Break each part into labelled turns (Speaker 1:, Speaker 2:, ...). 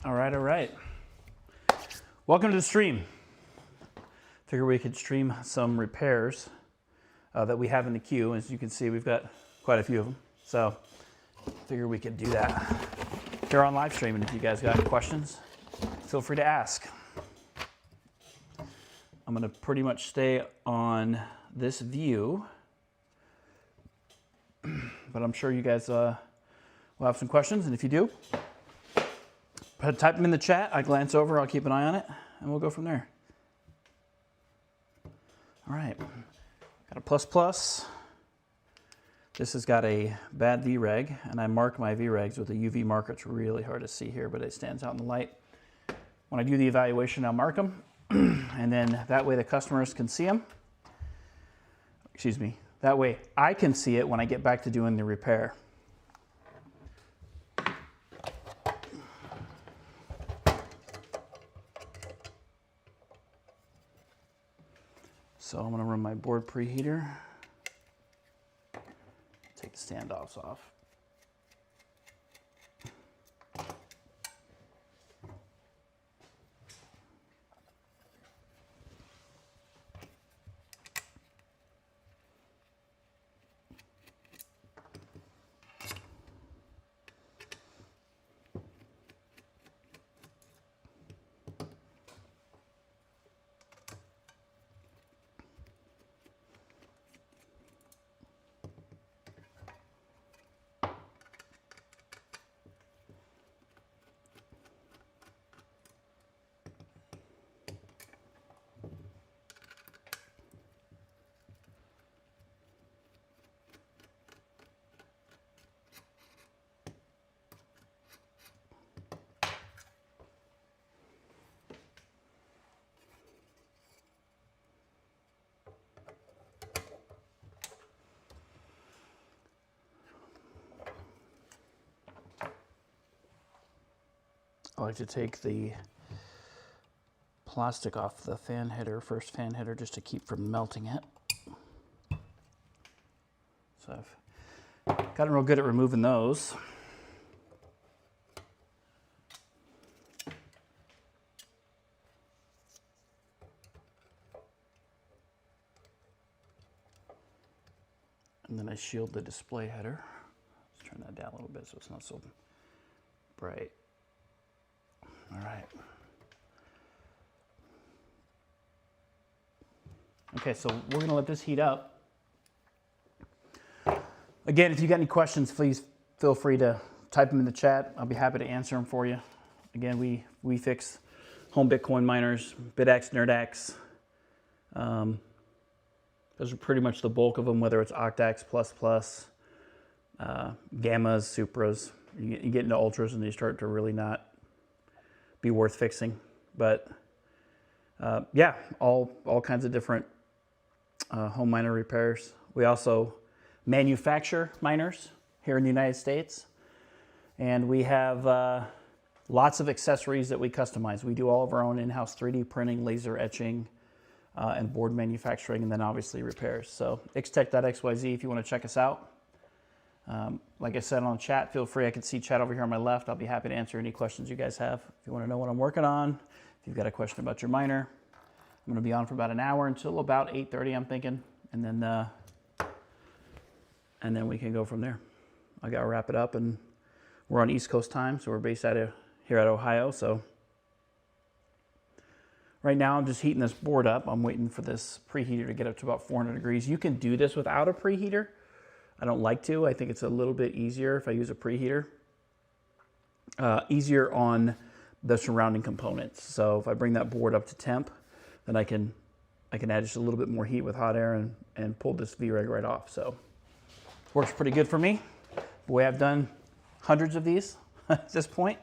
Speaker 1: All right. Welcome to the stream. Figure we could stream some repairs that we have in the queue. As you can see, we've got quite a few of them. So figure we could do that here on live stream. And if you guys got any questions, feel free to ask. I'm going to pretty much stay on this view, but I'm sure you guys will have some questions. And if you do, type them in the chat. I glance over, I'll keep an eye on it, and we'll go from there. All right, got a plus. This has got a bad VREG, and I mark my VREGs with a UV marker. It's really hard to see here, but it stands out in the light. When I do the evaluation, I'll mark them, and then that way the customers can see them. Excuse me. That way I can see it when I get back to doing the repair. So I'm going to run my board preheater. Take the standoffs off. I like to take the plastic off the fan header, first fan header, just to keep from melting it. So I've gotten real good at removing those. And then I shield the display header. Let's turn that down a little bit so it's not so bright. All right. Okay, so we're going to let this heat up. Again, if you got any questions, please feel free to type them in the chat. I'll be happy to answer them for you. Again, we fix home Bitcoin miners, BitX, NerdX. Those are pretty much the bulk of them, whether it's Octax, Gammas, Supras. You get into Ultras and they start to really not be worth fixing. But yeah, all kinds of different home miner repairs. We also manufacture miners here in the United States. And we have lots of accessories that we customize. We do all of our own in-house 3D printing, laser etching, and board manufacturing, and then obviously repairs. So xtech.xyz if you want to check us out. Like I said on chat, feel free. I can see chat over here on my left. I'll be happy to answer any questions you guys have. If you want to know what I'm working on, if you've got a question about your miner, I'm going to be on for about an hour until about 8:30, I'm thinking, and then we can go from there. I got to wrap it up, and we're on East Coast time, so we're based here at Ohio. So right now I'm just heating this board up. I'm waiting for this preheater to get up to about 400 degrees. You can do this without a preheater. I don't like to. I think it's a little bit easier if I use a preheater. Easier on the surrounding components. So if I bring that board up to temp, then I can add just a little bit more heat with hot air and pull this VREG right off. So works pretty good for me. Boy, I've done hundreds of these at this point.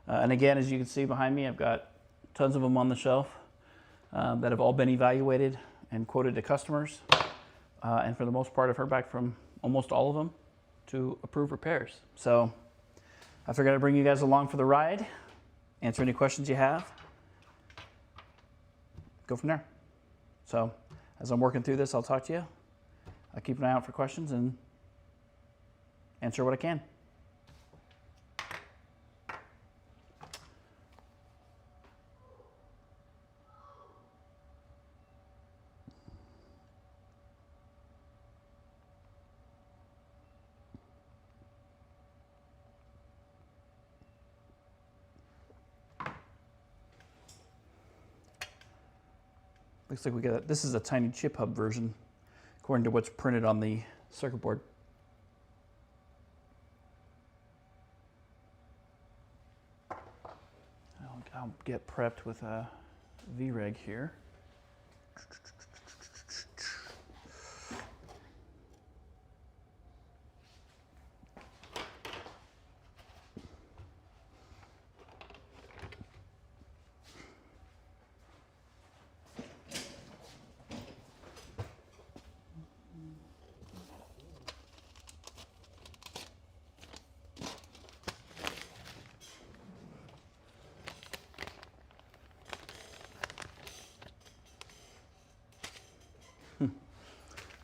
Speaker 1: And again, as you can see behind me, I've got tons of them on the shelf that have all been evaluated and quoted to customers. And for the most part, I've heard back from almost all of them to approve repairs. So I figured I'd bring you guys along for the ride, answer any questions you have, go from there. So as I'm working through this, I'll talk to you. I'll keep an eye out for questions and answer what I can. Looks like we got, this is a tiny chip hub version, according to what's printed on the circuit board. I'll get prepped with a VREG here.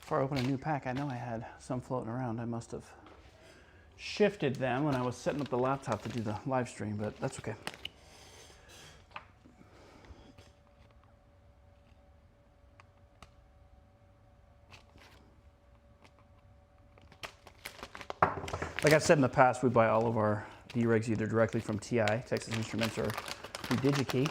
Speaker 1: Before I open a new pack, I know I had some floating around. I must have shifted them when I was setting up the laptop to do the live stream, but that's okay. Like I've said in the past, we buy all of our VREGs either directly from TI, Texas Instruments, or through DigiKey.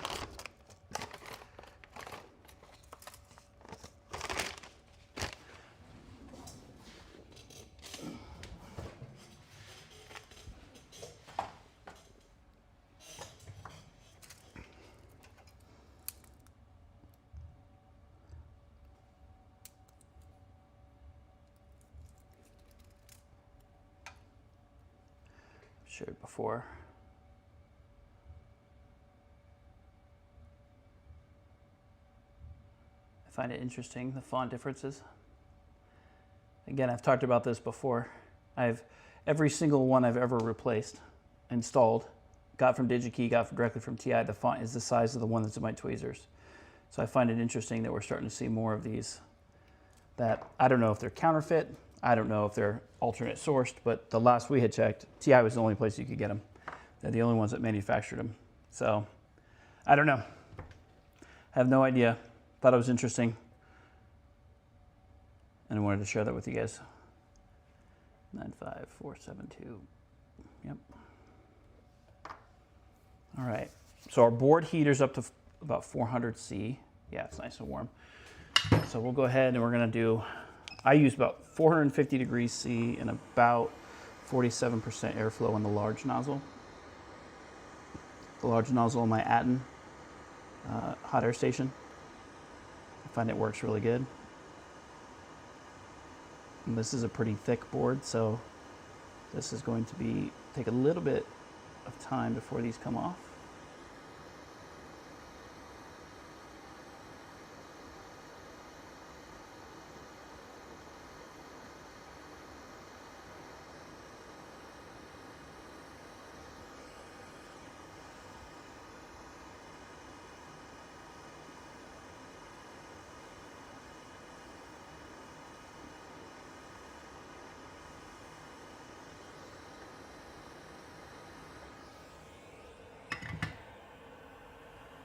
Speaker 1: Shared before. I find it interesting, the font differences. Again, I've talked about this before. Every single one I've ever replaced, installed, got from DigiKey, got directly from TI, the font is the size of the one that's in my tweezers. So I find it interesting that we're starting to see more of these that I don't know if they're counterfeit, I don't know if they're alternate sourced, but the last we had checked, TI was the only place you could get them. They're the only ones that manufactured them. So I don't know. I have no idea. Thought it was interesting. And I wanted to share that with you guys. 95472. Yep. All right. So our board heater's up to about 400 C. Yeah, it's nice and warm. So we'll go ahead and we're going to do, I use about 450 degrees C and about 47% airflow on the large nozzle. The large nozzle on my Atten hot air station. I find it works really good. And this is a pretty thick board, so this is going to take a little bit of time before these come off.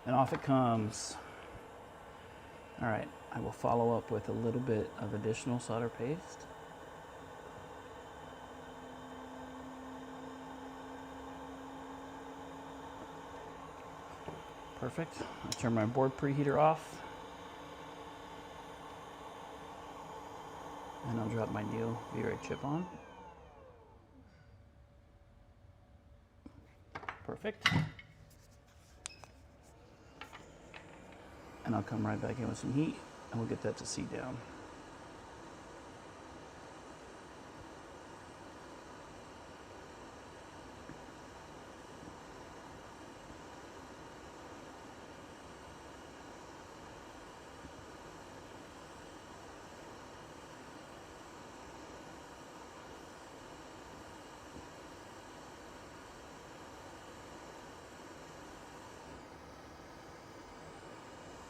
Speaker 1: And off it comes. All right, I will follow up with a little bit of additional solder paste. Perfect. I turn my board preheater off. And I'll drop my new VREG chip on. Perfect. And I'll come right back in with some heat and we'll get that to seat down.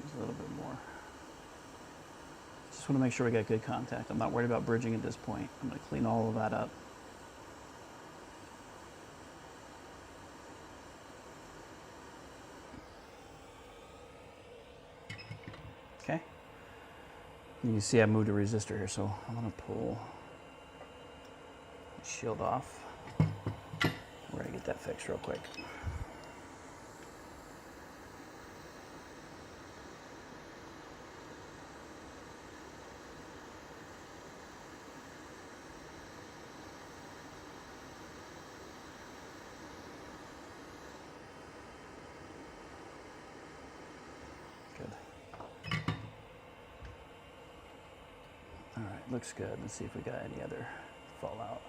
Speaker 1: A little bit more. Just want to make sure we got good contact. I'm not worried about bridging at this point. I'm going to clean all of that up. Okay. And you see I moved a resistor here, so I'm going to pull the shield off. We're going to get that fixed real quick. All right, looks good. Let's see if we got any other fallout.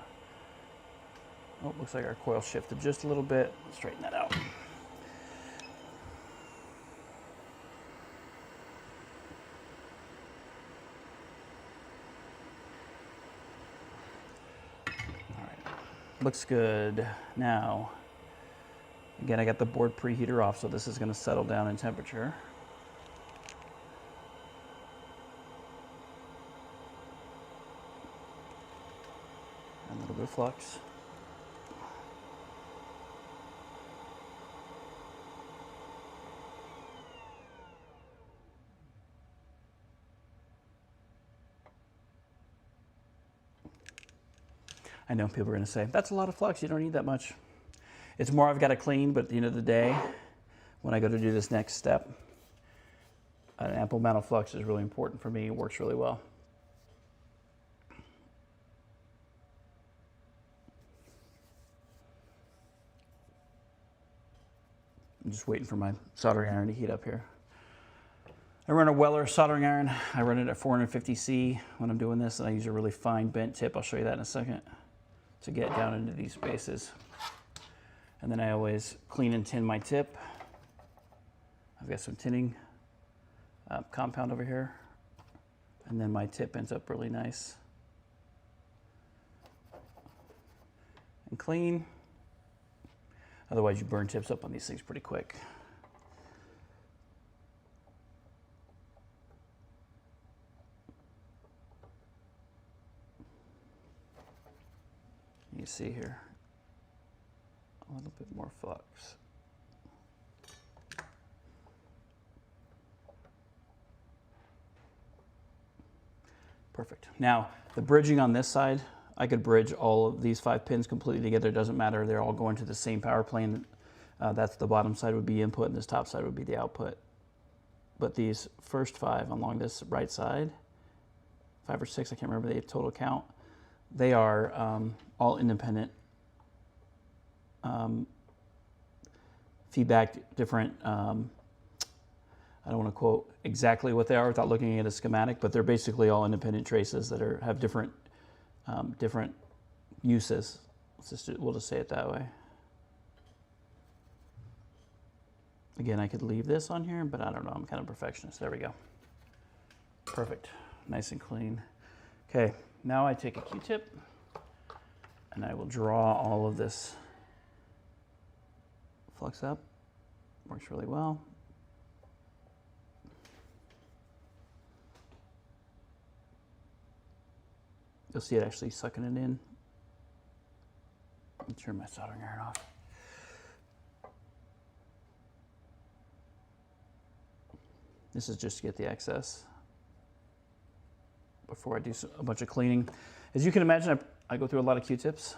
Speaker 1: Oh, looks like our coil shifted just a little bit. Let's straighten that out. All right, looks good. Now, again, I got the board preheater off, so this is going to settle down in temperature. A little bit of flux. I know people are going to say, that's a lot of flux, you don't need that much. It's more I've got to clean, but at the end of the day, when I go to do this next step, an ample amount of flux is really important for me. It works really well. I'm just waiting for my soldering iron to heat up here. I run a Weller soldering iron. I run it at 450C when I'm doing this, and I use a really fine bent tip. I'll show you that in a second to get down into these spaces. And then I always clean and tin my tip. I've got some tinning compound over here, and then my tip ends up really nice and clean. Otherwise, you burn tips up on these things pretty quick. You see here, a little bit more flux. Perfect. Now, the bridging on this side, I could bridge all of these 5 pins completely together. It doesn't matter. They're all going to the same power plane. That's the bottom side would be input, and this top side would be the output. But these first 5 along this right side, 5 or 6, I can't remember the total count, they are all independent feedback, different, I don't want to quote exactly what they are without looking at a schematic, but they're basically all independent traces that have different different uses. We'll just say it that way. Again, I could leave this on here, but I don't know. I'm kind of a perfectionist. There we go. Perfect. Nice and clean. Okay, now I take a Q-tip and I will draw all of this flux up. Works really well. You'll see it actually sucking it in. Let me turn my soldering iron off. This is just to get the excess before I do a bunch of cleaning. As you can imagine, I go through a lot of Q-tips,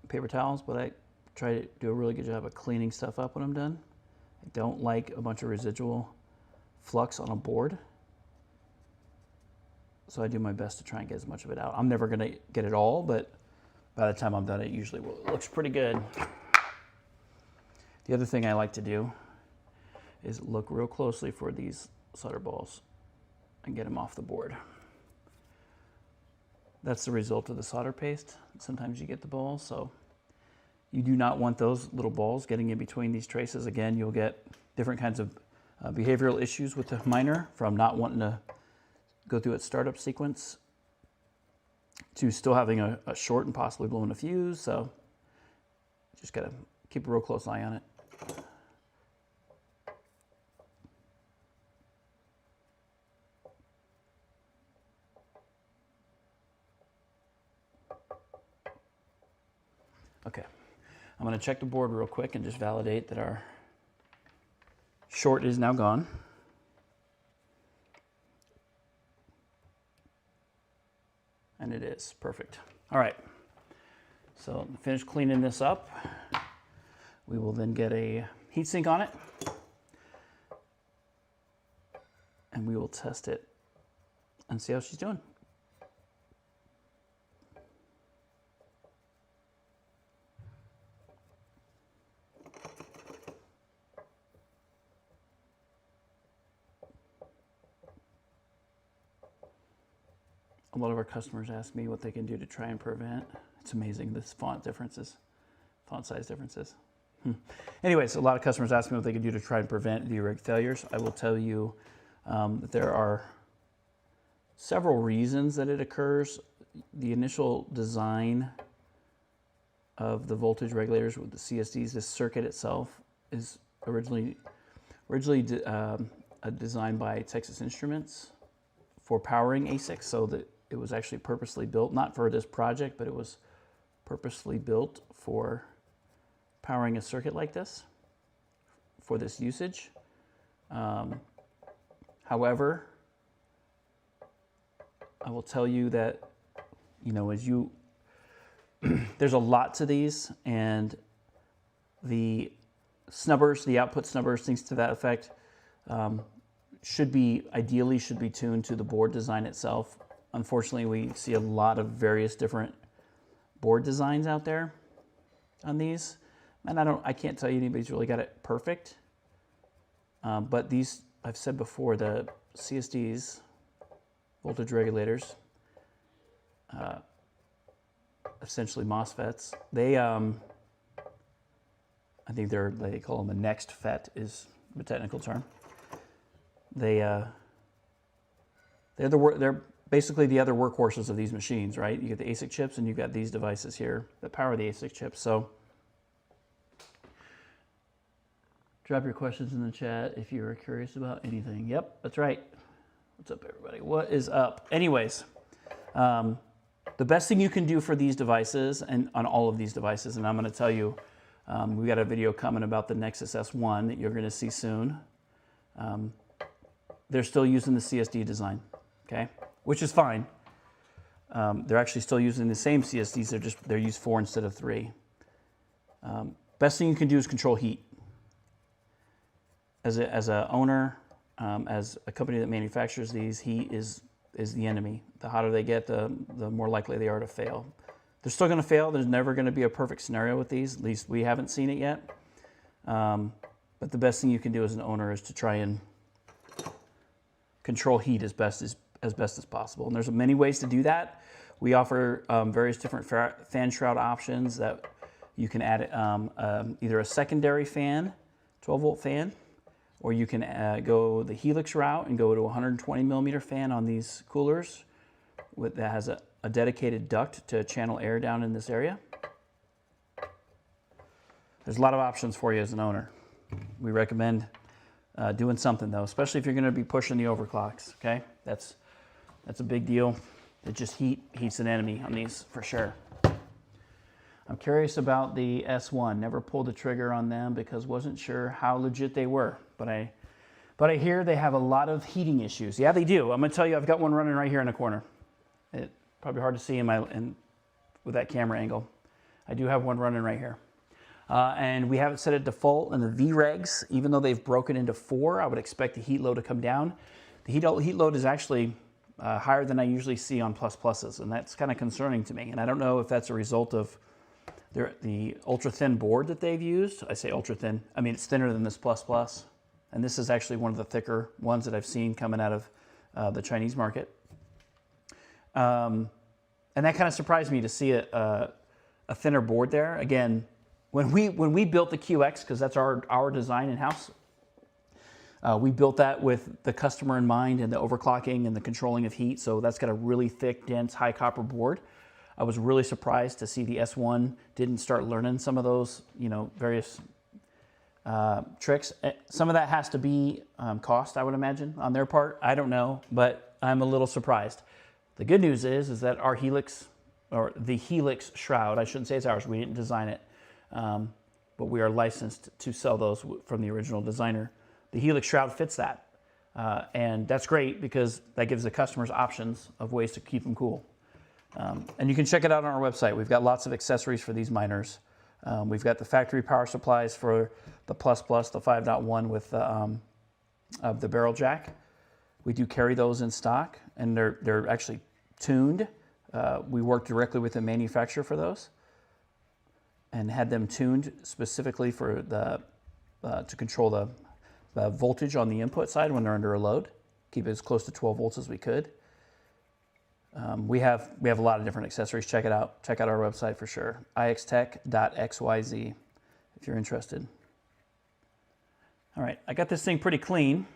Speaker 1: paper towels, but I try to do a really good job of cleaning stuff up when I'm done. I don't like a bunch of residual flux on a board. So I do my best to try and get as much of it out. I'm never gonna get it all, but by the time I'm done, it usually looks pretty good. The other thing I like to do is look real closely for these solder balls and get them off the board. That's the result of the solder paste. Sometimes you get the balls, so you do not want those little balls getting in between these traces. Again, you'll get different kinds of behavioral issues with the miner, from not wanting to go through its startup sequence to still having a short and possibly blowing a fuse. So just gotta keep a real close eye on it. Okay, I'm gonna check the board real quick and just validate that our short is now gone. And it is, perfect. All right, so finish cleaning this up. We will then get a heatsink on it and we will test it and see how she's doing. a lot of our customers ask me what they can do to try and prevent. It's amazing, this font size differences. Anyways, a lot of customers ask me what they can do to try and prevent VRig failures. I will tell you that there are several reasons that it occurs. The initial design of the voltage regulators with the CSDs, this circuit itself is originally designed by Texas Instruments for powering ASICs, so that it was actually purposely built, not for this project, but it was purposely built for powering a circuit like this for this usage. However, I will tell you that, there's a lot to these, and the snubbers, the output snubbers, things to that effect, ideally should be tuned to the board design itself. Unfortunately, we see a lot of various different board designs out there on these, and I can't tell you anybody's really got it perfect. But these, I've said before, the CSDs, voltage regulators, essentially MOSFETs, they I think they call them a next FET is the technical term. They're basically the other workhorses of these machines, right? You get the ASIC chips, and you've got these devices here that power the ASIC chips. So drop your questions in the chat if you're curious about anything. Yep, that's right. What's up, everybody? What is up? Anyways, the best thing you can do for these devices, and on all of these devices, and I'm going to tell you, we got a video coming about the Nexus S1 that you're going to see soon. They're still using the CSD design, okay, which is fine. They're actually still using the same CSDs. They're used 4 instead of 3. Best thing you can do is control heat. As a owner, as a company that manufactures these, heat is the enemy. The hotter they get, the more likely they are to fail. They're still going to fail. There's never going to be a perfect scenario with these. At least we haven't seen it yet. But the best thing you can do as an owner is to try and control heat as best as possible. And there's many ways to do that. We offer various different fan shroud options that you can add either a secondary fan, 12-volt fan, or you can go the Helix route and go to a 120 millimeter fan on these coolers that has a dedicated duct to channel air down in this area. There's a lot of options for you as an owner. We recommend doing something though, especially if you're going to be pushing the overclocks. Okay, that's a big deal. It just heat's an enemy on these for sure. I'm curious about the S1. Never pulled the trigger on them because wasn't sure how legit they were. But I hear they have a lot of heating issues. Yeah, they do. I'm going to tell you, I've got one running right here in the corner. It's probably hard to see with that camera angle. I do have one running right here. And we have it set at default in the VREGs. Even though they've broken into 4, I would expect the heat load to come down. The heat load is actually higher than I usually see on pluses, and that's kind of concerning to me. And I don't know if that's a result of the ultra-thin board that they've used. I say ultra-thin. I mean, it's thinner than this plus. And this is actually one of the thicker ones that I've seen coming out of the Chinese market. And that kind of surprised me to see a thinner board there. Again, when we built the QX, because that's our design in-house, we built that with the customer in mind and the overclocking and the controlling of heat. So that's got a really thick, dense, high copper board. I was really surprised to see the S1 didn't start learning some of those, various tricks. Some of that has to be cost, I would imagine, on their part. I don't know, but I'm a little surprised. The good news is that our Helix, or the Helix shroud, I shouldn't say it's ours, we didn't design it, but we are licensed to sell those from the original designer. The Helix shroud fits that, and that's great because that gives the customers options of ways to keep them cool. And you can check it out on our website. We've got lots of accessories for these miners. We've got the factory power supplies for the the 5.1 with the barrel jack. We do carry those in stock, and they're actually tuned. We work directly with the manufacturer for those, and had them tuned specifically for to control the voltage on the input side when they're under a load. Keep it as close to 12 volts as we could. We have a lot of different accessories. Check it out. Check out our website for sure. ixtech.xyz if you're interested. All right, I got this thing pretty clean.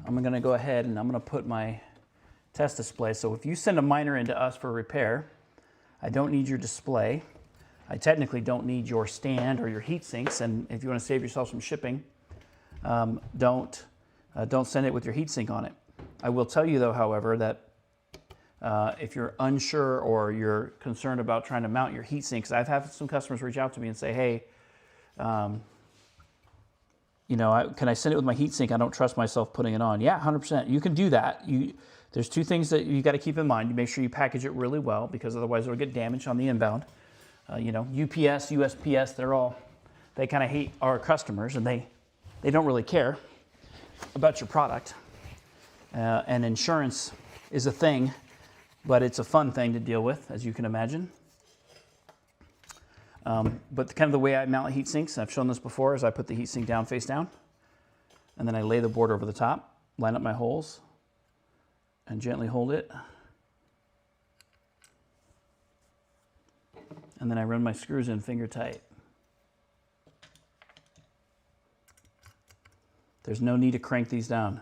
Speaker 1: I'm going to go ahead and I'm going to put my test display. So if you send a miner into us for repair, I don't need your display. I technically don't need your stand or your heat sinks. And if you want to save yourself some shipping, don't send it with your heat sink on it. I will tell you though, however, that if you're unsure or you're concerned about trying to mount your heat sinks, I've had some customers reach out to me and say, hey, you know, can I send it with my heat sink? I don't trust myself putting it on. Yeah, 100%. You can do that. There's two things that you got to keep in mind. You make sure you package it really well because otherwise it'll get damaged on the inbound. You know, UPS, USPS, they kind of hate our customers and they don't really care about your product. And insurance is a thing, but it's a fun thing to deal with, as you can imagine. But kind of the way I mount heat sinks, I've shown this before, is I put the heat sink down face down, and then I lay the board over the top, line up my holes, and gently hold it. And then I run my screws in finger tight. There's no need to crank these down.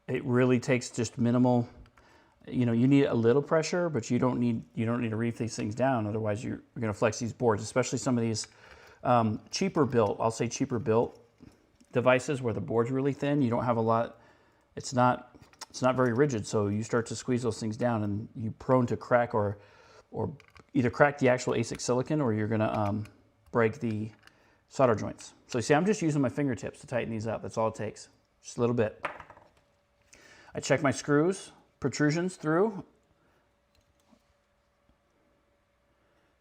Speaker 1: It really takes just minimal. You know, you need a little pressure, but you don't need to reef these things down. Otherwise, you're going to flex these boards, especially some of these cheaper built devices where the board's really thin. You don't have a lot. It's not very rigid, so you start to squeeze those things down, and you're prone to crack or either crack the actual ASIC silicon, or you're going to break the solder joints. So you see, I'm just using my fingertips to tighten these up. That's all it takes, just a little bit. I check my screws. Protrusions through.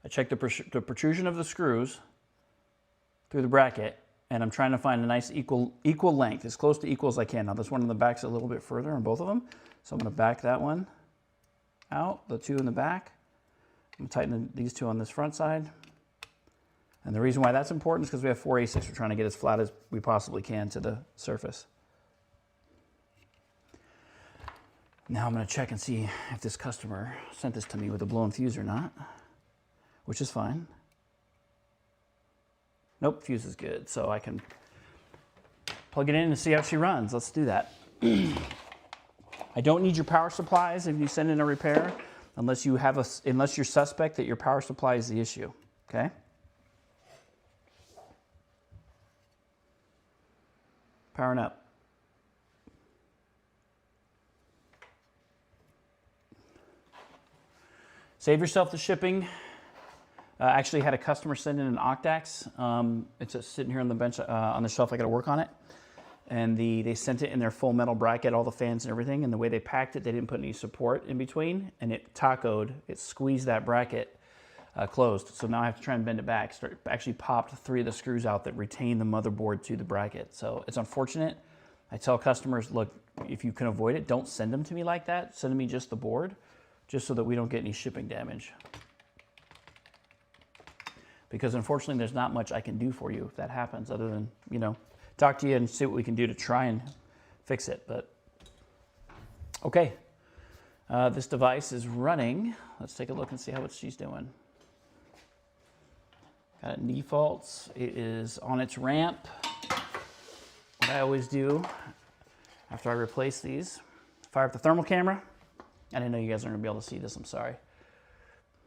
Speaker 1: I check the protrusion of the screws through the bracket, and I'm trying to find a nice equal length, as close to equal as I can. Now this one in the back's a little bit further on both of them, so I'm going to back that one out, the two in the back. I'm going to tighten these two on this front side. And the reason why that's important is because we have 4 ASICs. We're trying to get as flat as we possibly can to the surface. Now I'm going to check and see if this customer sent this to me with a blown fuse or not, which is fine. Nope, fuse is good, so I can plug it in and see how she runs. Let's do that. I don't need your power supplies if you send in a repair, unless you're suspect that your power supply is the issue. Okay. Powering up. Save yourself the shipping. Actually had a customer send in an Octax. It's just sitting here on the bench on the shelf. I got to work on it. And they sent it in their full metal bracket, all the fans and everything. And the way they packed it, they didn't put any support in between. And it tacoed, it squeezed that bracket closed. So now I have to try and bend it back. Actually popped 3 of the screws out that retain the motherboard to the bracket. So it's unfortunate. I tell customers, look, if you can avoid it, don't send them to me like that. Send me just the board, just so that we don't get any shipping damage. Because unfortunately, there's not much I can do for you if that happens, other than, you know, talk to you and see what we can do to try and fix it. But okay, this device is running. Let's take a look and see how she's doing. Got it defaults. It is on its ramp. What I always do after I replace these, fire up the thermal camera. I didn't know you guys are going to be able to see this, I'm sorry.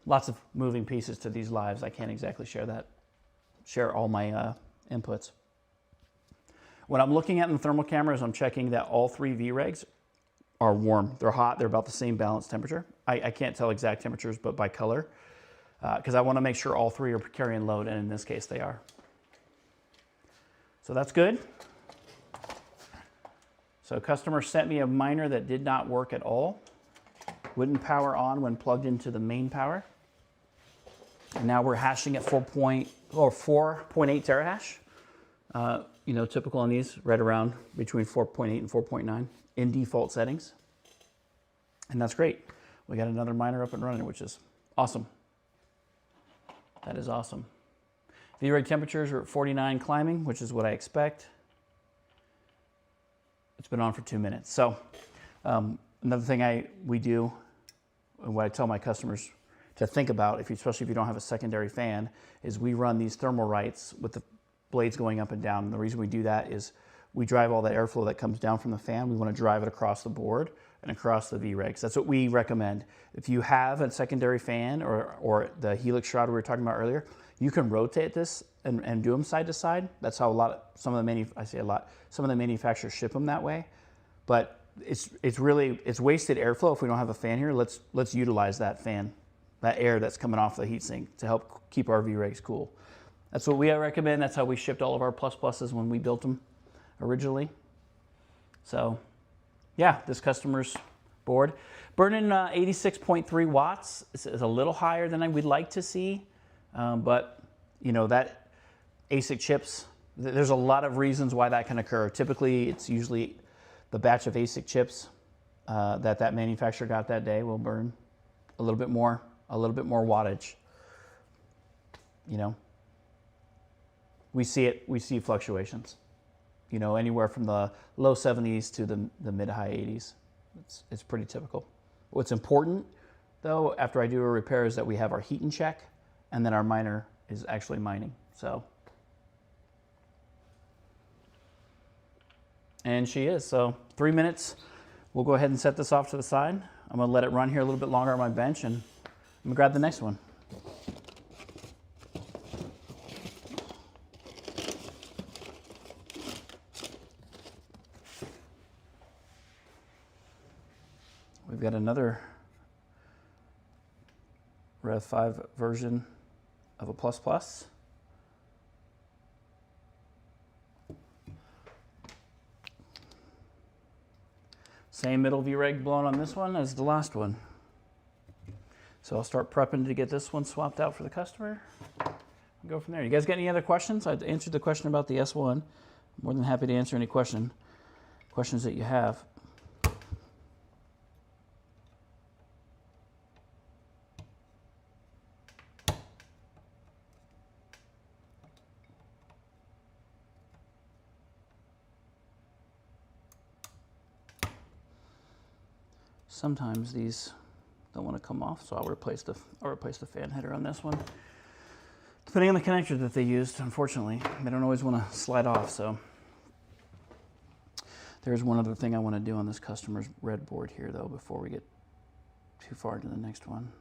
Speaker 1: Lots of moving pieces to these lives. I can't exactly share all my inputs. What I'm looking at in the thermal camera is I'm checking that all 3 VREGs are warm. They're hot. They're about the same balanced temperature. I can't tell exact temperatures, but by color, because I want to make sure all 3 are carrying load, and in this case they are. So that's good. So a customer sent me a miner that did not work at all. Wouldn't power on when plugged into the main power. And now we're hashing at 4.8 terahash. You know, typical on these, right around between 4.8 and 4.9 in default settings. And that's great. We got another miner up and running, which is awesome. That is awesome. VREG temperatures are at 49 climbing, which is what I expect. it's been on for 2 minutes. So another thing we do, and what I tell my customers to think about, especially if you don't have a secondary fan, is we run these Thermalrights with the blades going up and down. And the reason we do that is we drive all that airflow that comes down from the fan. We want to drive it across the board and across the V-Regs. That's what we recommend. If you have a secondary fan or the Helix shroud we were talking about earlier, you can rotate this and do them side to side. That's how some of the manufacturers ship them that way. But it's wasted airflow if we don't have a fan here. Let's utilize that fan, that air that's coming off the heatsink to help keep our V-Regs cool. That's what we recommend. That's how we shipped all of our Plus Pluses when we built them originally. So yeah, this customer's board. Burning 86.3 watts is a little higher than we'd like to see, but you know, that ASIC chips, there's a lot of reasons why that can occur. Typically, it's usually the batch of ASIC chips that manufacturer got that day will burn a little bit more wattage. You know, we see fluctuations. You know, anywhere from the low 70s to the mid high 80s. It's pretty typical. What's important, though, after I do a repair is that we have our heat in check, and then our miner is actually mining. So, and she is. So 3 minutes. We'll go ahead and set this off to the side. I'm gonna let it run here a little bit longer on my bench, and I'm gonna grab the next one. We've got another Rev 5 version of a Plus Plus. Same middle V-Reg blown on this one as the last one. So I'll start prepping to get this one swapped out for the customer and go from there. You guys got any other questions? I answered the question about the S1. I'm more than happy to answer any questions that you have. Sometimes these don't want to come off, so I'll replace the fan header on this one. Depending on the connector that they used, unfortunately, they don't always want to slide off. So there's one other thing I want to do on this customer's red board here, though, before we get too far into the next one.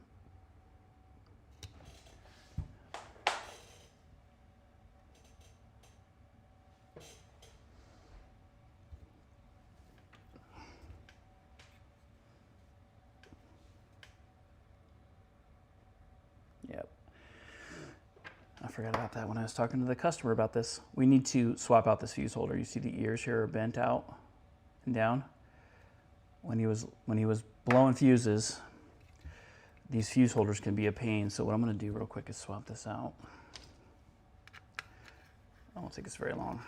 Speaker 1: Yep. I forgot about that when I was talking to the customer about this. We need to swap out this fuse holder. You see the ears here are bent out and down. When he was blowing fuses, these fuse holders can be a pain. So what I'm going to do real quick is swap this out. I won't take us very long.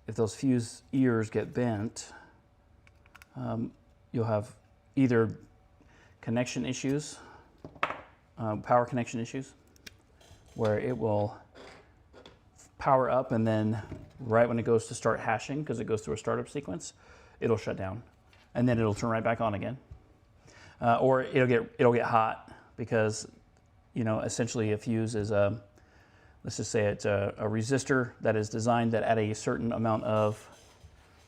Speaker 1: If those fuse ears get bent, you'll have either connection issues, power connection issues, where it will power up and then right when it goes to start hashing, because it goes through a startup sequence, it'll shut down and then it'll turn right back on again. Or it'll get hot because, you know, essentially a fuse is let's just say it's a resistor that is designed that at a certain amount of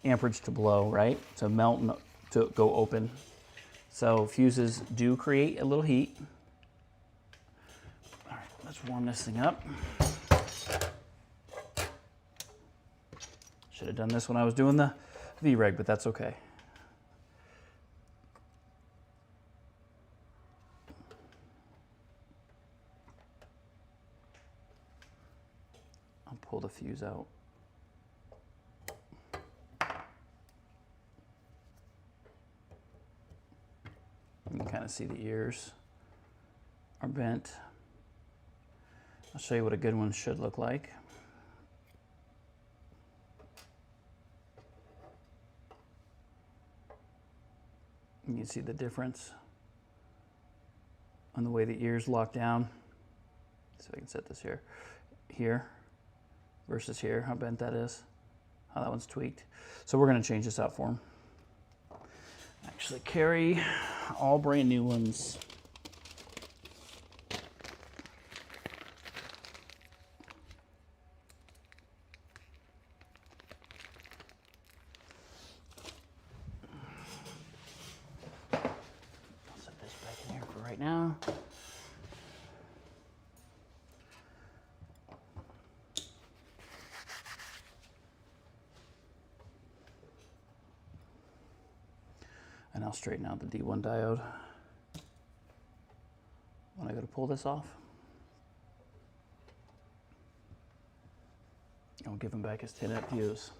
Speaker 1: amperage to blow, right? To melt and to go open. So fuses do create a little heat. All right, let's warm this thing up. Should have done this when I was doing the V-Reg, but that's okay. I'll pull the fuse out. You can kind of see the ears are bent. I'll show you what a good one should look like. You can see the difference on the way the ears lock down. So I can set this here. here versus here, how bent that is, how that one's tweaked. So we're going to change this out for him. Actually carry all brand new ones. I'll set this back in here for right now. And I'll straighten out the D1 diode when I go to pull this off. I'll give him back his 10-amp fuse.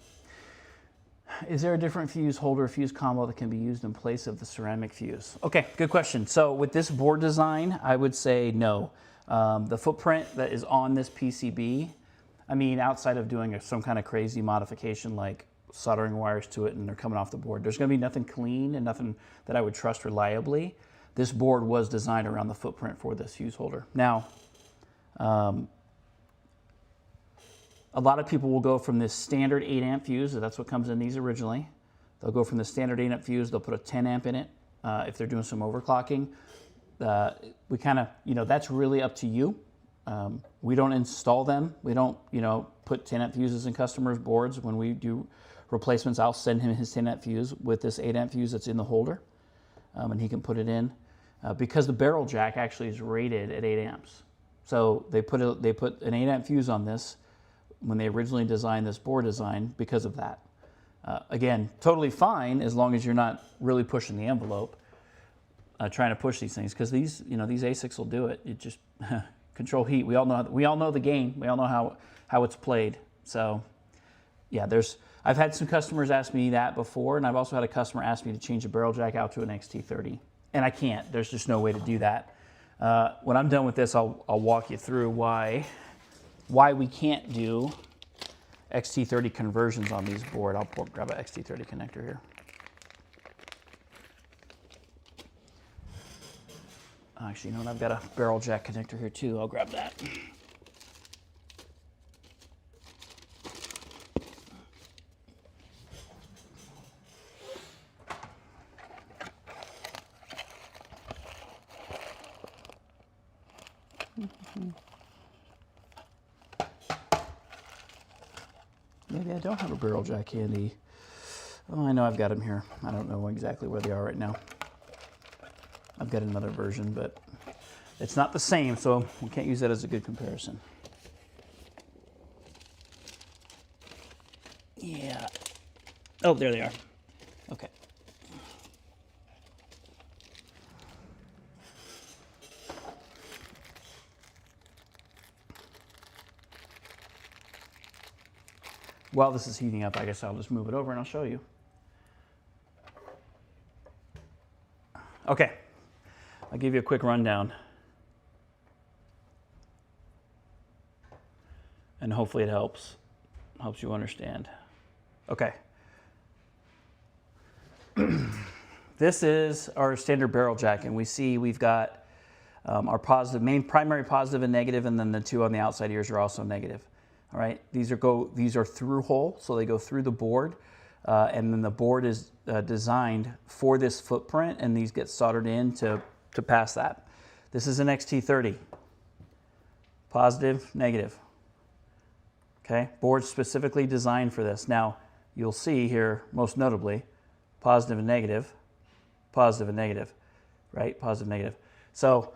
Speaker 1: Is there a different fuse holder, fuse combo that can be used in place of the ceramic fuse? Okay, good question. So with this board design, I would say no. The footprint that is on this PCB, I mean, outside of doing some kind of crazy modification like soldering wires to it and they're coming off the board, there's going to be nothing clean and nothing that I would trust reliably. This board was designed around the footprint for this fuse holder. Now, a lot of people will go from this standard 8-amp fuse, that's what comes in these originally. They'll go from the standard 8-amp fuse, they'll put a 10-amp in it if they're doing some overclocking. We kind of, that's really up to you. We don't install them. We don't, put 10-amp fuses in customers' boards. When we do replacements, I'll send him his 10-amp fuse with this 8-amp fuse that's in the holder, and he can put it in. Because the barrel jack actually is rated at 8 amps. So they put an 8-amp fuse on this when they originally designed this board design because of that. Again, totally fine as long as you're not really pushing the envelope, trying to push these things, because these ASICs will do it. You just control heat. We all know the game. We all know how it's played. So yeah, I've had some customers ask me that before, and I've also had a customer ask me to change a barrel jack out to an XT30, and I can't. There's just no way to do that. When I'm done with this, I'll walk you through why we can't do XT30 conversions on these board. I'll grab an XT30 connector here. Actually, I've got a barrel jack connector here too. I'll grab that. Maybe I don't have a barrel jack handy. Oh, I know I've got them here. I don't know exactly where they are right now. I've got another version, but it's not the same, so we can't use that as a good comparison. Yeah. Oh, there they are. Okay. While this is heating up, I guess I'll just move it over and I'll show you. Okay, I'll give you a quick rundown. And hopefully it helps you understand. Okay. This is our standard barrel jack, and we see we've got our primary positive and negative, and then the two on the outside ears are also negative. All right, these are through hole, so they go through the board, and then the board is designed for this footprint, and these get soldered in to pass that. This is an XT30, positive, negative. Okay, board specifically designed for this. Now, you'll see here, most notably, positive and negative, right? Positive, negative. So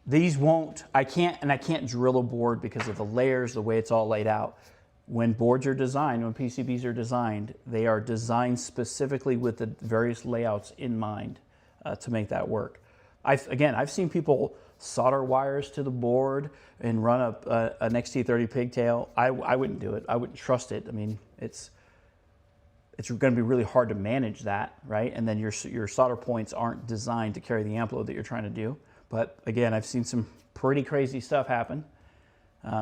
Speaker 1: these won't, I can't drill a board because of the layers, the way it's all laid out. When boards are designed, when PCBs are designed, they are designed specifically with the various layouts in mind to make that work. I've seen people solder wires to the board and run an XT30 pigtail. I wouldn't do it. I wouldn't trust it. I mean, it's going to be really hard to manage that, right? And then your solder points aren't designed to carry the amp load that you're trying to do. But again, I've seen some pretty crazy stuff happen.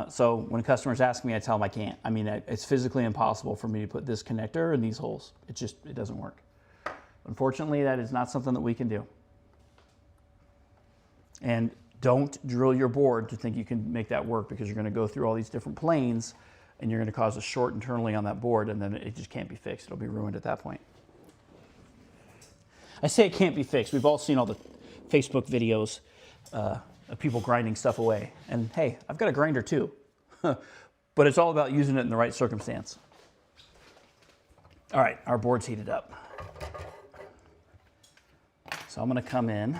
Speaker 1: So when customers ask me, I tell them I can't. I mean, it's physically impossible for me to put this connector in these holes. It doesn't work. Unfortunately, that is not something that we can do. And Don't drill your board to think you can make that work, because you're going to go through all these different planes and you're going to cause a short internally on that board, and then it just can't be fixed. It'll be ruined at that point. I say it can't be fixed. We've all seen all the Facebook videos of people grinding stuff away. And hey, I've got a grinder too. But it's all about using it in the right circumstance. All right, our board's heated up. So I'm going to come in.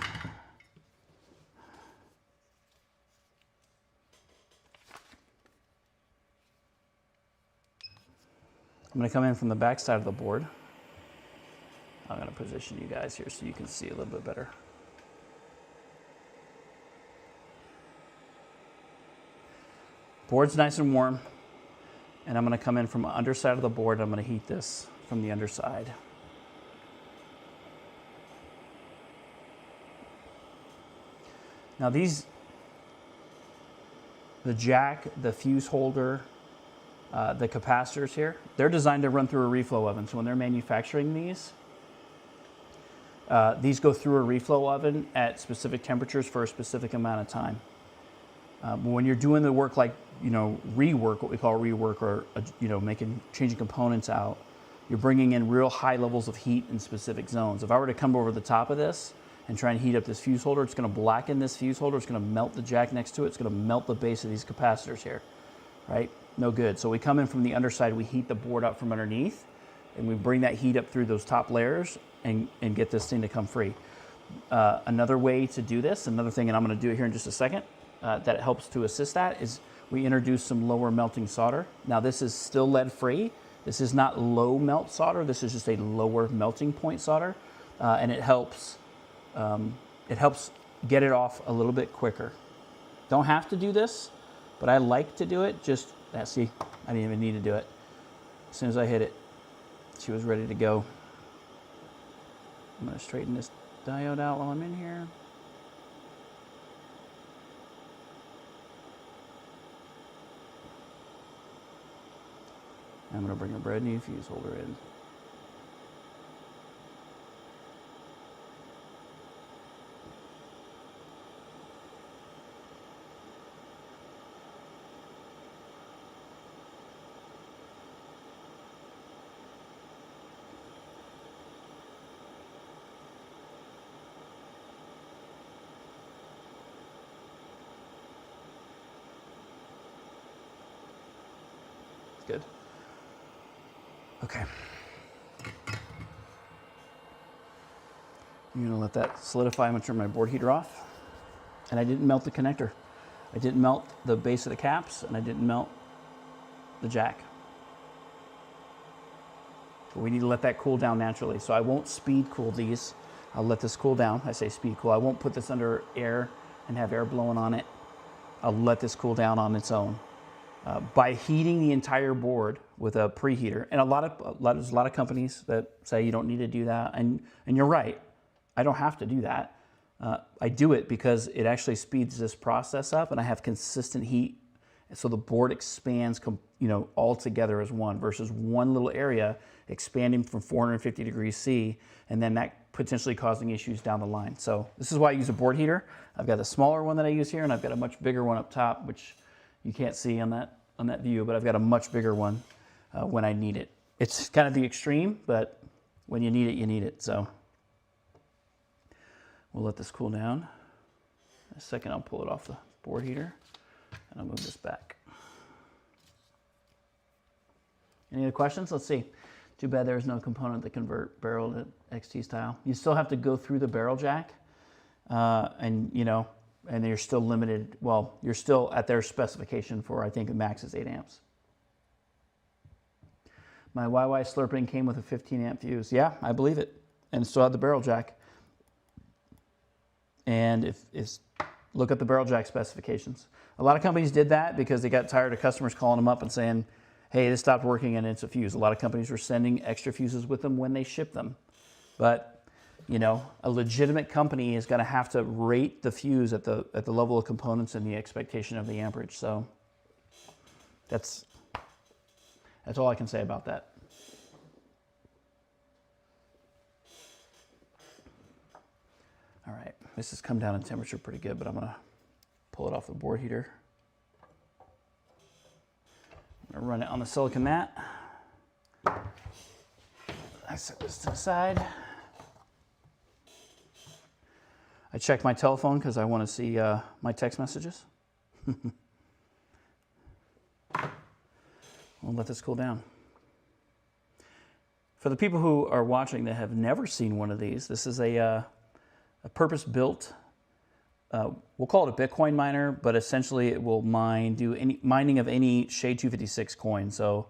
Speaker 1: I'm going to come in from the back side of the board. I'm going to position you guys here so you can see a little bit better. Board's nice and warm, and I'm going to come in from the underside of the board. I'm going to heat this from the underside. Now the jack, the fuse holder, the capacitors here, they're designed to run through a reflow oven. So when they're manufacturing these go through a reflow oven at specific temperatures for a specific amount of time. But when you're doing the work like, rework, what we call rework, or, changing components out, you're bringing in real high levels of heat in specific zones. If I were to come over the top of this and try and heat up this fuse holder, it's going to blacken this fuse holder. It's going to melt the jack next to it. It's going to melt the base of these capacitors here, right? No good. So we come in from the underside, we heat the board up from underneath, and we bring that heat up through those top layers and get this thing to come free. Another way to do this, another thing, and I'm going to do it here in just a second, that helps to assist that, is we introduce some lower melting solder. Now this is still lead free. This is not low melt solder. This is just a lower melting point solder, and it helps get it off a little bit quicker. Don't have to do this, but I like to do it. Just see, I didn't even need to do it. As soon as I hit it, she was ready to go. I'm going to straighten this diode out while I'm in here. I'm going to bring a brand new fuse holder in. Good. Okay. I'm going to let that solidify. I'm going to turn my board heater off. And I didn't melt the connector. I didn't melt the base of the caps, and I didn't melt the jack. But we need to let that cool down naturally. So I won't speed cool these. I'll let this cool down. I say speed cool. I won't put this under air and have air blowing on it. I'll let this cool down on its own. By heating the entire board with a preheater, and there's a lot of companies that say you don't need to do that, and you're right, I don't have to do that. I do it because it actually speeds this process up, and I have consistent heat, so the board expands, all together as one, versus one little area expanding from 450 degrees C, and then that potentially causing issues down the line. So this is why I use a board heater. I've got a smaller one that I use here, and I've got a much bigger one up top, which you can't see on that view, but I've got a much bigger one when I need it. It's kind of the extreme, but when you need it, you need it. So we'll let this cool down. In a second, I'll pull it off the board heater, and I'll move this back. Any other questions? Let's see. Too bad there's no component that convert barrel to XT style. You still have to go through the barrel jack, and you're still limited. Well, you're still at their specification for, I think, the max is 8 amps. My YY Slurping came with a 15 amp fuse. Yeah, I believe it. And it still had the barrel jack. And look at the barrel jack specifications. A lot of companies did that because they got tired of customers calling them up and saying, hey, this stopped working and it's a fuse. A lot of companies were sending extra fuses with them when they ship them. But, a legitimate company is going to have to rate the fuse at the level of components and the expectation of the amperage. So that's all I can say about that. All right, this has come down in temperature pretty good, but I'm going to pull it off the board heater. I'm gonna run it on the silicon mat. I set this to the side. I check my telephone because I want to see my text messages. We'll let this cool down. For the people who are watching that have never seen one of these, this is a purpose-built, we'll call it a Bitcoin miner, but essentially it will do any mining of any SHA-256 coin. So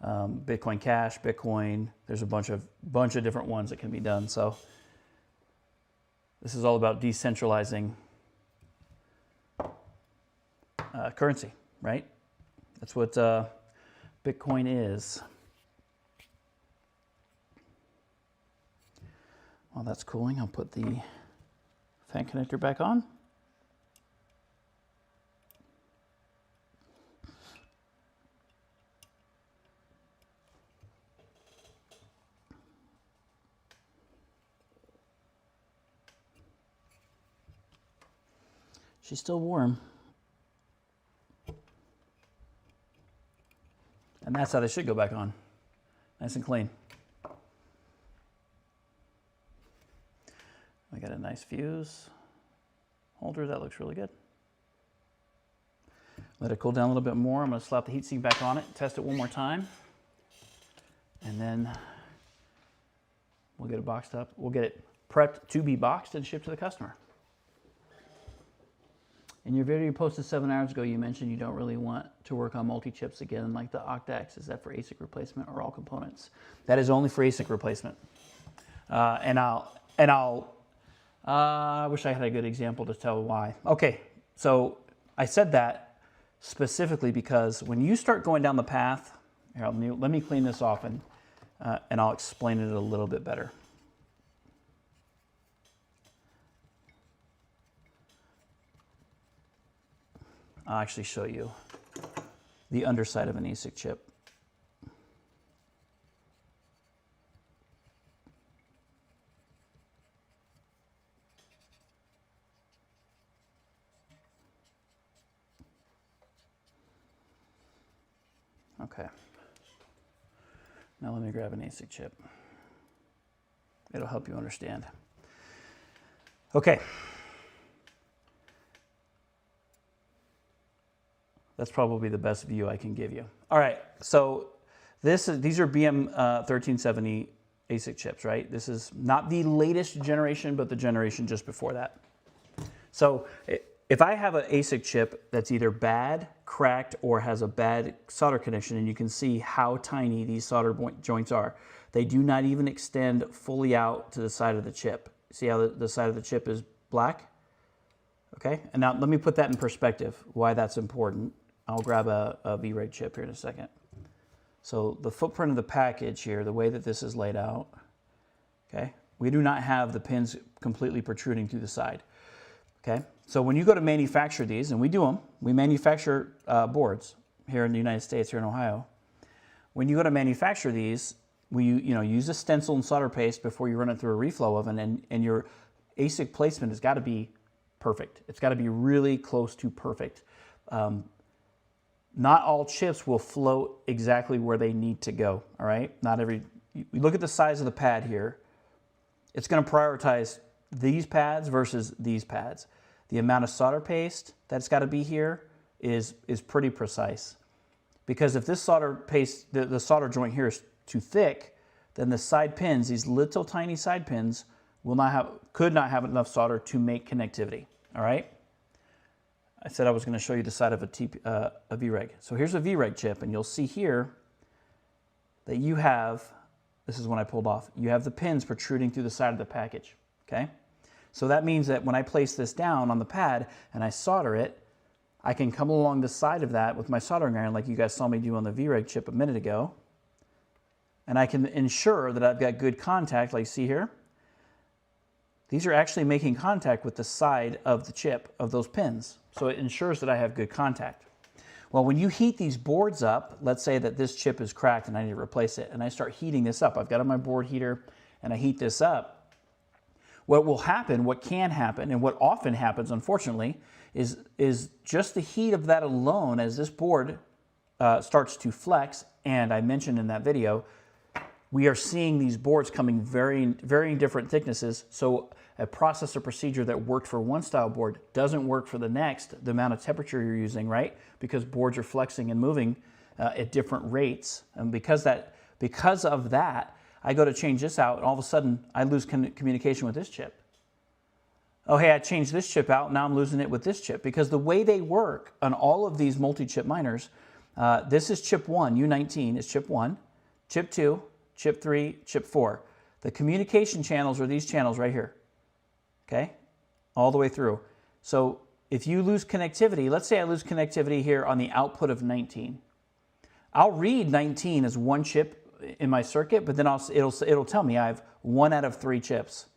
Speaker 1: Bitcoin Cash, Bitcoin, there's a bunch of different ones that can be done. So this is all about decentralizing currency, right? That's what Bitcoin is. While that's cooling, I'll put the fan connector back on. She's still warm. And that's how they should go back on. Nice and clean. I got a nice fuse holder. That looks really good. Let it cool down a little bit more. I'm going to slap the heatsink back on it, test it one more time. And then we'll get it boxed up. We'll get it prepped to be boxed and shipped to the customer. In your video you posted 7 hours ago, you mentioned you don't really want to work on multi-chips again like the Octax. Is that for ASIC replacement or all components? That is only for ASIC replacement. I wish I had a good example to tell why. Okay, so I said that specifically because when you start going down the path, here, let me clean this off and I'll explain it a little bit better. I'll actually show you the underside of an ASIC chip. Okay. Now let me grab an ASIC chip. It'll help you understand. Okay. That's probably the best view I can give you. All right, so these are BM1370 ASIC chips, right? This is not the latest generation, but the generation just before that. So if I have an ASIC chip that's either bad, cracked, or has a bad solder connection, and you can see how tiny these solder joints are, they do not even extend fully out to the side of the chip. See how the side of the chip is black? Okay, and now let me put that in perspective, why that's important. I'll grab a VREG chip here in a second. So the footprint of the package here, the way that this is laid out, okay, we do not have the pins completely protruding through the side, okay? So when you go to manufacture these, and we do them, we manufacture boards here in the United States, here in Ohio. When you go to manufacture these, we use a stencil and solder paste before you run it through a reflow oven, and your ASIC placement has got to be perfect. It's got to be really close to perfect. Not all chips will float exactly where they need to go, all right? You look at the size of the pad here. It's going to prioritize these pads versus these pads. The amount of solder paste that's got to be here is pretty precise. Because if this solder paste, the solder joint here is too thick, then the side pins, these little tiny side pins, could not have enough solder to make connectivity, all right? I said I was going to show you the side of a VREG. So here's a VREG chip, and you'll see here that you have, this is when I pulled off, you have the pins protruding through the side of the package, okay? So that means that when I place this down on the pad and I solder it, I can come along the side of that with my soldering iron like you guys saw me do on the VREG chip a minute ago, and I can ensure that I've got good contact, like see here. These are actually making contact with the side of the chip of those pins. So it ensures that I have good contact. Well, when you heat these boards up, let's say that this chip is cracked and I need to replace it, and I start heating this up. I've got on my board heater and I heat this up. What will happen, what can happen, and what often happens, unfortunately, is just the heat of that alone as this board starts to flex. And I mentioned in that video, we are seeing these boards coming varying different thicknesses. So a process or procedure that worked for one style board doesn't work for the next, the amount of temperature you're using, right? Because boards are flexing and moving at different rates. And because of that, I go to change this out, and all of a sudden I lose communication with this chip. Oh, hey, I changed this chip out, now I'm losing it with this chip. Because the way they work on all of these multi-chip miners, this is chip 1, U19 is chip 1, chip 2, chip 3, chip 4. The communication channels are these channels right here, okay? All the way through. So if you lose connectivity, let's say I lose connectivity here on the output of 19. I'll read 19 as one chip in my circuit, but then it'll tell me I have 1 out of 3 chips,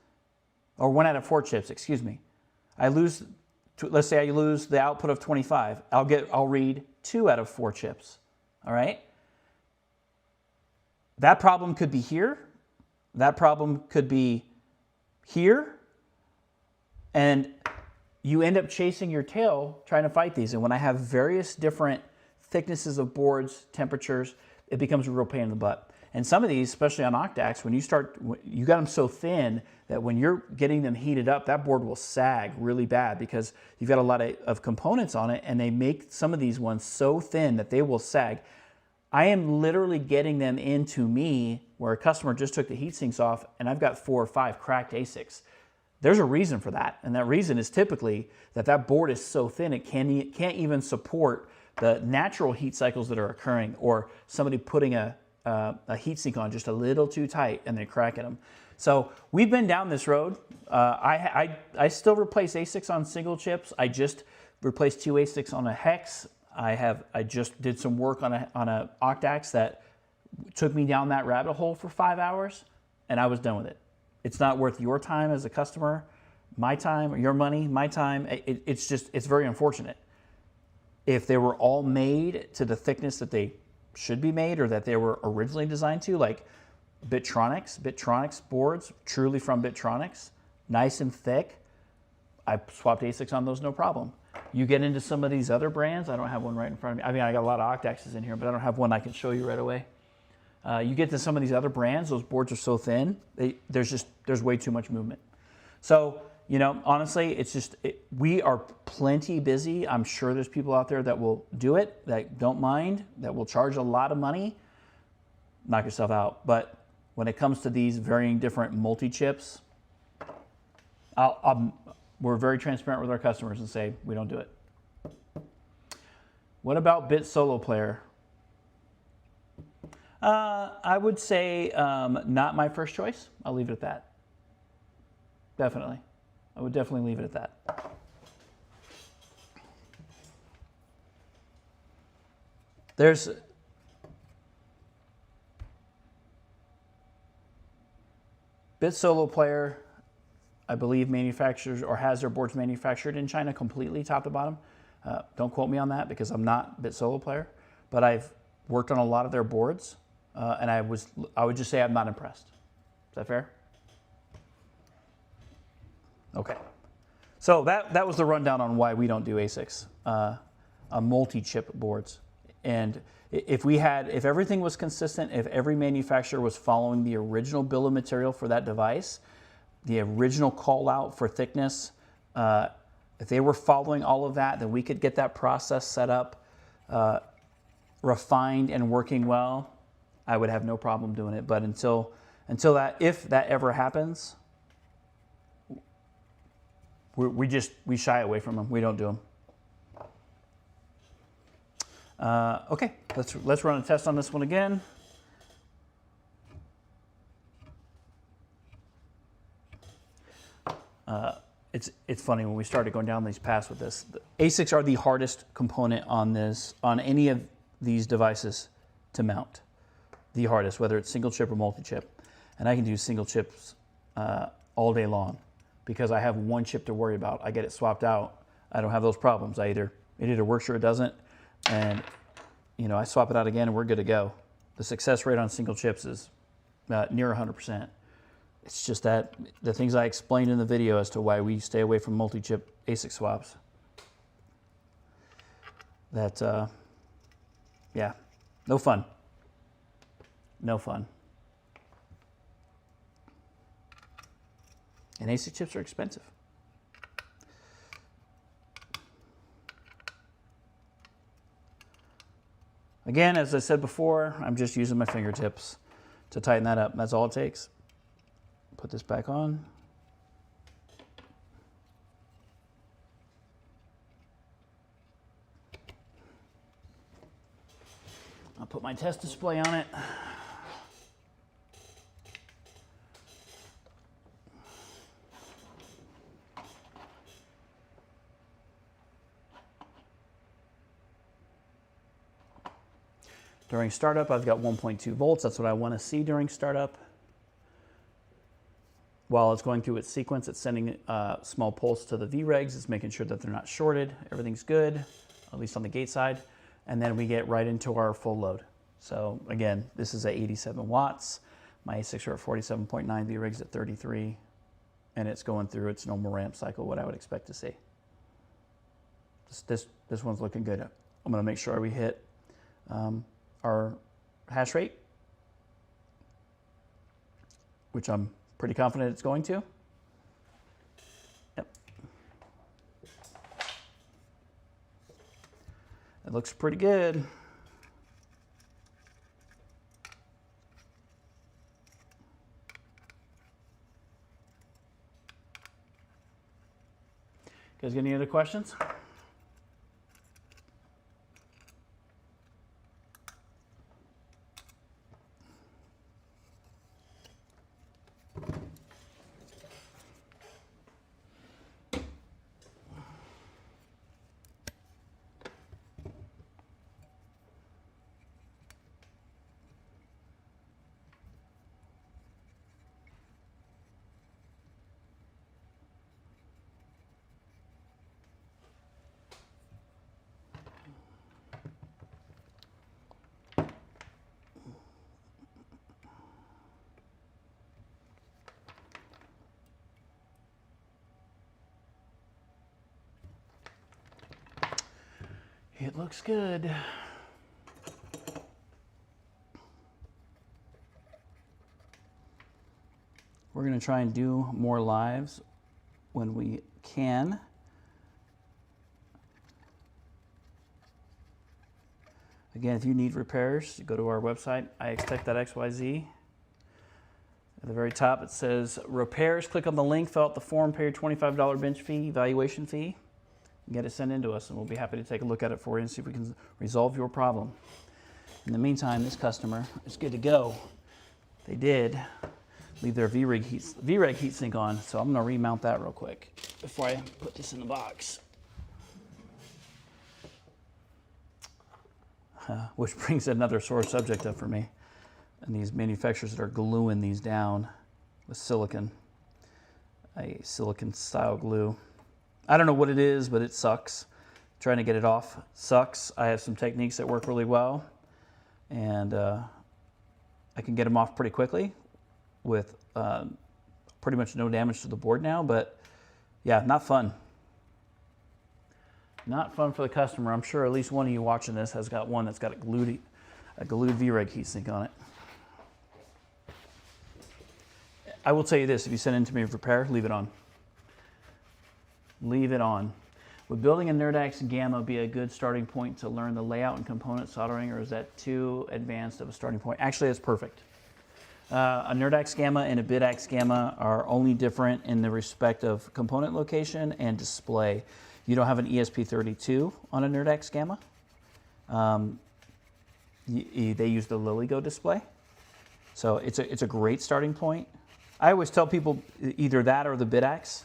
Speaker 1: or 1 out of 4 chips, excuse me. Let's say I lose the output of 25. I'll read 2 out of 4 chips, all right? That problem could be here. That problem could be here. And you end up chasing your tail trying to fight these. And when I have various different thicknesses of boards, temperatures, it becomes a real pain in the butt. And some of these, especially on Octax, you got them so thin that when you're getting them heated up, that board will sag really bad because you've got a lot of components on it, and they make some of these ones so thin that they will sag. I am literally getting them into me where a customer just took the heat sinks off and I've got 4 or 5 cracked ASICs. There's a reason for that. And that reason is typically that board is so thin it can't even support the natural heat cycles that are occurring, or somebody putting a heat sink on just a little too tight and they crack at them. So we've been down this road. I still replace ASICs on single chips. I just replaced 2 ASICs on a Hex. I just did some work on a Octax that took me down that rabbit hole for 5 hours, and I was done with it. It's not worth your time as a customer, my time, your money, my time. It's very unfortunate. If they were all made to the thickness that they should be made, or that they were originally designed to, like Bitronix boards, truly from Bitronix, nice and thick, I swapped ASICs on those, no problem. You get into some of these other brands, I don't have one right in front of me. I mean, I got a lot of Octaxes in here, but I don't have one I can show you right away. You get to some of these other brands, those boards are so thin, there's way too much movement. So, you know, honestly, we are plenty busy. I'm sure there's people out there that will do it, that don't mind, that will charge a lot of money. Knock yourself out. But when it comes to these varying different multi-chips, we're very transparent with our customers and say, we don't do it. What about Bit Solo Player? I would say not my first choice. I'll leave it at that. Definitely. I would definitely leave it at that. There's Bit Solo Player, I believe, manufactures or has their boards manufactured in China completely, top to bottom. Don't quote me on that because I'm not Bit Solo Player, but I've worked on a lot of their boards, and I would just say I'm not impressed. Is that fair? Okay. So that was the rundown on why we don't do ASICs on multi-chip boards. And if everything was consistent, if every manufacturer was following the original bill of material for that device, the original call out for thickness, if they were following all of that, then we could get that process set up, refined and working well. I would have no problem doing it. But until that, if that ever happens, we shy away from them. We don't do them. Okay, let's run a test on this one again. It's funny when we started going down these paths with this. The ASICs are the hardest component on any of these devices to mount. The hardest, whether it's single chip or multi-chip. And I can do single chips all day long because I have one chip to worry about. I get it swapped out. I don't have those problems. It either works or it doesn't. And I swap it out again and we're good to go. The success rate on single chips is near 100%. It's just that the things I explained in the video as to why we stay away from multi-chip ASIC swaps. that, yeah, no fun. No fun. And ASIC chips are expensive. Again, as I said before, I'm just using my fingertips to tighten that up. That's all it takes. Put this back on. I'll put my test display on it. During startup, I've got 1.2 volts. That's what I want to see during startup. While it's going through its sequence, it's sending a small pulse to the VREGs. It's making sure that they're not shorted. Everything's good, at least on the gate side. And then we get right into our full load. So again, this is at 87 watts. My ASICs are at 47.9, VREGs at 33. And it's going through its normal ramp cycle, what I would expect to see. This one's looking good. I'm gonna make sure we hit our hash rate, which I'm pretty confident it's going to. Yep. It looks pretty good. You guys got any other questions? It looks good. We're going to try and do more lives when we can. Again, if you need repairs, go to our website, iXtech.xyz. At the very top, it says repairs. Click on the link, fill out the form, pay your $25 bench fee, evaluation fee. Get it sent in to us, and we'll be happy to take a look at it for you and see if we can resolve your problem. In the meantime, this customer is good to go. They did leave their VREG heatsink on, so I'm going to remount that real quick before I put this in the box. Which brings another sore subject up for me, and these manufacturers that are gluing these down with silicon, a silicon style glue. I don't know what it is, but it sucks. Trying to get it off sucks. I have some techniques that work really well, and I can get them off pretty quickly with pretty much no damage to the board now, but yeah, not fun. Not fun for the customer. I'm sure at least one of you watching this has got one that's got a glued VREG heatsink on it. I will tell you this, if you send it to me for repair, leave it on. Leave it on. Would building a NerdX Gamma be a good starting point to learn the layout and component soldering, or is that too advanced of a starting point? Actually, it's perfect. A NerdX Gamma and a BitX Gamma are only different in the respect of component location and display. You don't have an ESP32 on a NerdX Gamma. They use the LilyGo display. So it's a great starting point. I always tell people either that or the BitX.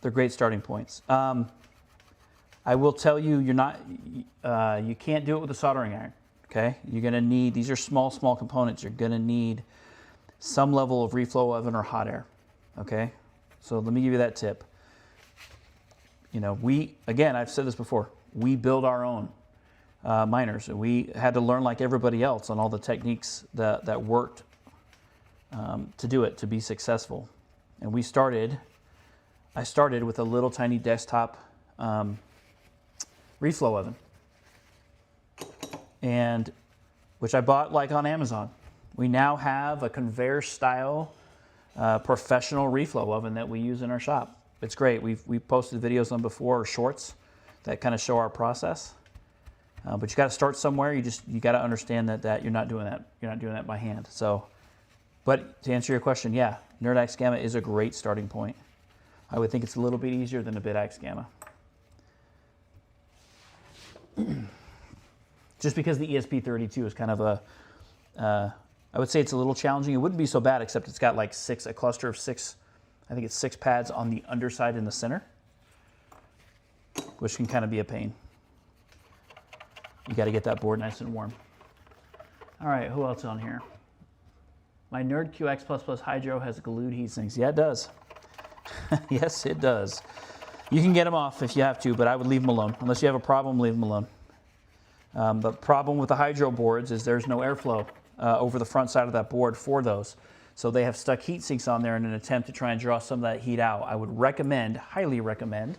Speaker 1: They're great starting points. I will tell you, you can't do it with a soldering iron, okay? You're gonna need, these are small components. You're gonna need some level of reflow oven or hot air, okay? So let me give you that tip. You know, again, I've said this before, we build our own miners, and we had to learn like everybody else on all the techniques that worked to do it, to be successful. And I started with a little tiny desktop reflow oven. and which I bought like on Amazon. We now have a conveyor style professional reflow oven that we use in our shop. It's great. We've posted videos on before, or shorts that kind of show our process. But you got to start somewhere. You got to understand that you're not doing that. You're not doing that by hand. So, but to answer your question, yeah, NerdAxe Gamma is a great starting point. I would think it's a little bit easier than a BitAxe Gamma. Just because the ESP32 is kind of I would say it's a little challenging. It wouldn't be so bad, except it's got like a cluster of 6, I think it's 6 pads on the underside in the center, which can kind of be a pain. You got to get that board nice and warm. All right, who else on here? My Nerd QX++ Hydro has glued heat sinks. Yeah, it does. Yes, it does. You can get them off if you have to, but I would leave them alone. Unless you have a problem, leave them alone. The problem with the Hydro boards is there's no airflow over the front side of that board for those. So they have stuck heat sinks on there in an attempt to try and draw some of that heat out. I would recommend, highly recommend,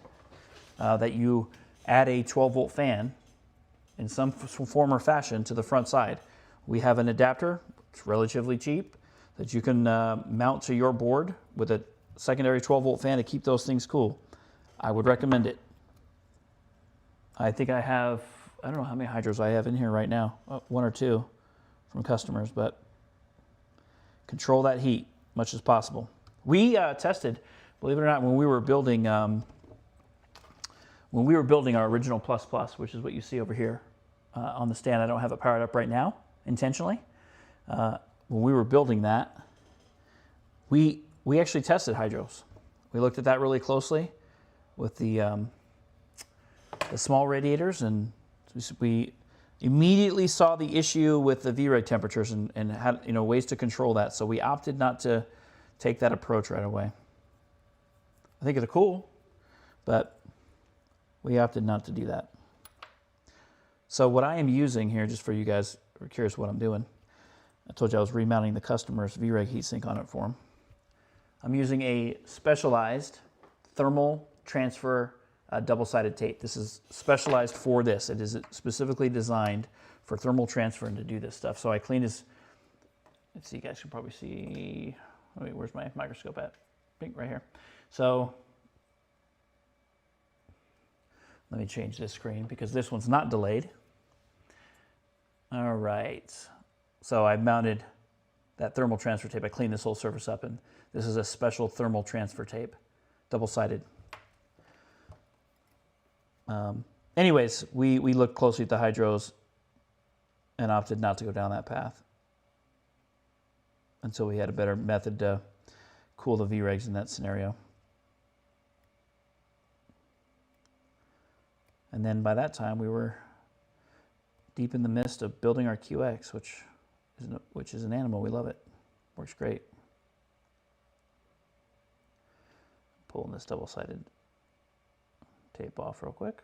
Speaker 1: that you add a 12-volt fan in some form or fashion to the front side. We have an adapter, it's relatively cheap, that you can mount to your board with a secondary 12-volt fan to keep those things cool. I would recommend it. I think I have, I don't know how many Hydros I have in here right now, 1 or 2 from customers, but control that heat much as possible. We tested, believe it or not, when we were building our original Plus Plus, which is what you see over here on the stand. I don't have it powered up right now intentionally. When we were building that, we actually tested Hydros. We looked at that really closely with the small radiators, and we immediately saw the issue with the VREG temperatures and had ways to control that. So we opted not to take that approach right away. I think it's cool, but we opted not to do that. So what I am using here, just for you guys who are curious what I'm doing, I told you I was remounting the customer's VREG heatsink on it for him. I'm using a specialized thermal transfer double-sided tape. This is specialized for this. It is specifically designed for thermal transfer and to do this stuff. So I clean his, let's see, you guys can probably see, wait, where's my microscope at? I think right here. So let me change this screen because this one's not delayed. All right. So I mounted that thermal transfer tape. I cleaned this whole surface up, and this is a special thermal transfer tape, double-sided. Anyways, we looked closely at the Hydros and opted not to go down that path until we had a better method to cool the VREGs in that scenario. And then by that time, we were deep in the midst of building our QX, which is an animal. We love it. Works great. Pulling this double-sided tape off real quick.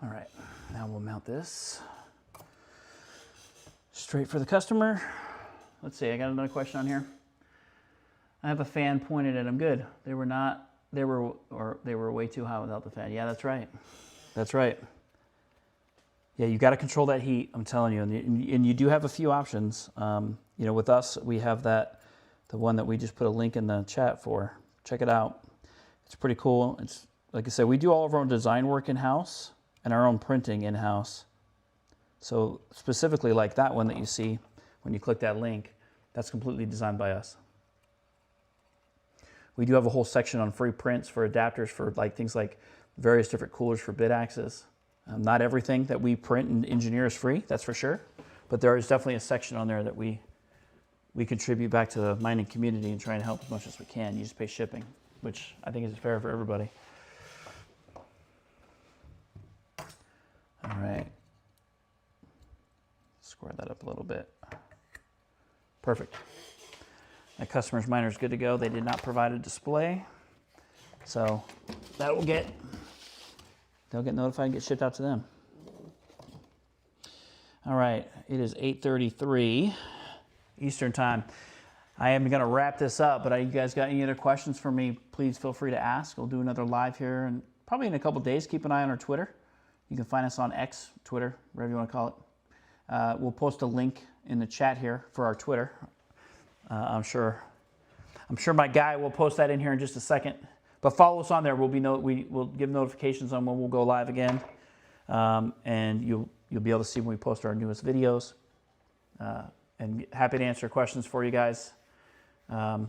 Speaker 1: All right, now we'll mount this straight for the customer. Let's see, I got another question on here. I have a fan pointed at them. Good. They were way too hot without the fan. Yeah, that's right. That's right. Yeah, you got to control that heat. I'm telling you, and you do have a few options. With us, we have the one that we just put a link in the chat for. Check it out. It's pretty cool. It's like I said, we do all of our own design work in-house and our own printing in-house. So specifically like that one that you see when you click that link, that's completely designed by us. We do have a whole section on free prints for adapters for things like various different coolers for BitAxes. Not everything that we print and engineer is free, that's for sure. But there is definitely a section on there that we contribute back to the mining community and try and help as much as we can. You just pay shipping, which I think is fair for everybody. All right. Square that up a little bit. Perfect. My customer's miner is good to go. They did not provide a display. So they'll get notified and get shipped out to them. All right, it is 8:33 Eastern time. I am going to wrap this up, but you guys got any other questions for me, please feel free to ask. We'll do another live here, and probably in a couple days. Keep an eye on our Twitter. You can find us on X, Twitter, whatever you want to call it. We'll post a link in the chat here for our Twitter. I'm sure my guy will post that in here in just a second. But follow us on there. We'll give notifications on when we'll go live again, and you'll be able to see when we post our newest videos. And happy to answer questions for you guys when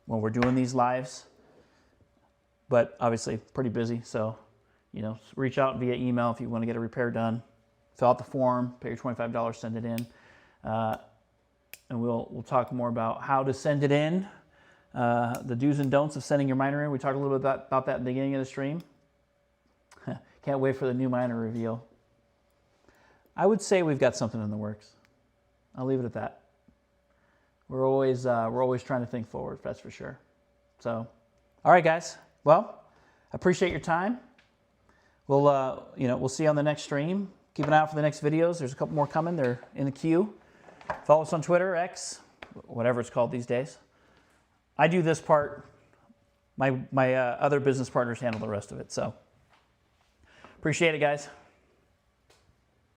Speaker 1: we're doing these lives. But obviously pretty busy, so reach out via email if you want to get a repair done. Fill out the form, pay your $25, send it in, and we'll talk more about how to send it in. The do's and don'ts of sending your miner in. We talked a little bit about that in the beginning of the stream. Can't wait for the new miner reveal. I would say we've got something in the works. I'll leave it at that. We're always trying to think forward, that's for sure. So, all right, guys. Well, appreciate your time. We'll see you on the next stream. Keep an eye out for the next videos. There's a couple more coming. They're in the queue. Follow us on Twitter, X, whatever it's called these days. I do this part. My other business partners handle the rest of it. So, appreciate it, guys.